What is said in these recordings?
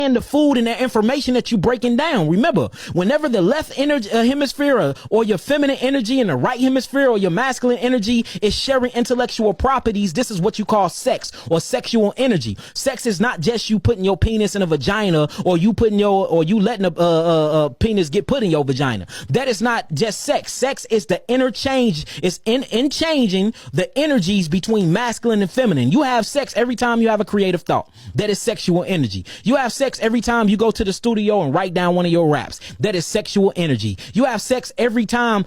and the food and the information that you breaking down. Remember, whenever the left energy hemisphere or your feminine energy and the right hemisphere or your masculine energy is sharing intellectual properties, this is what you call sex or sexual energy. Sex is not just you putting your penis in a vagina or you letting a penis get put in your vagina. That is not just sex. Sex is the interchange. It's in changing the energies between masculine and feminine. You have sex every time you have a creative thought. That is sexual energy. You have sex every time you go to the studio and write down one of your raps. That is sexual energy. You have sex every time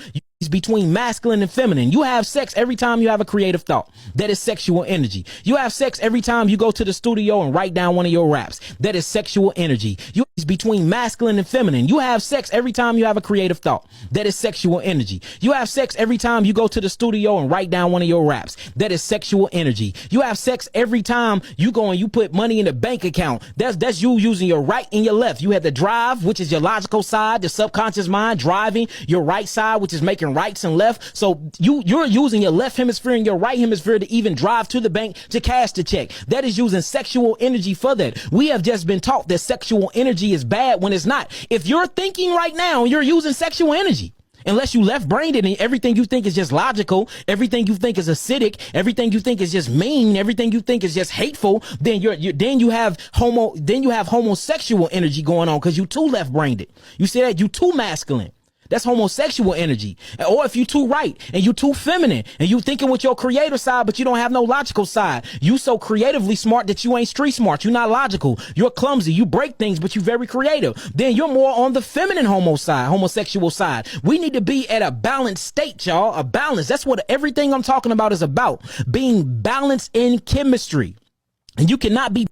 between masculine and feminine. You have sex every time you have a creative thought. That is sexual energy. You have sex every time you go to the studio and write down one of your raps. That is sexual energy. You between masculine and feminine. You have sex every time you have a creative thought. That is sexual energy. You have sex every time you go to the studio and write down one of your raps. That is sexual energy. You have sex every time you go and you put money in a bank account. That's you using your right and your left. You have the drive, which is your logical side, the subconscious mind driving your right side, which is making rights and left. So you're using your left hemisphere and your right hemisphere to even drive to the bank to cash the check. That is using sexual energy for that. We have just been taught that sexual energy is bad when it's not. If you're thinking right now, you're using sexual energy. Unless you left-brained and everything you think is just logical, everything you think is acidic, everything you think is just mean, everything you think is just hateful, then you have homosexual energy going on because you too left-brained. You see that? You too masculine. That's homosexual energy. Or if you too right and you too feminine and you thinking with your creative side, but you don't have no logical side. You so creatively smart that you ain't street smart. You're not logical. You're clumsy. You break things, but you're very creative. Then you're more on the feminine homosexual side. We need to be at a balanced state, y'all. A balance. That's what everything I'm talking about is about. Being balanced in chemistry. And you cannot be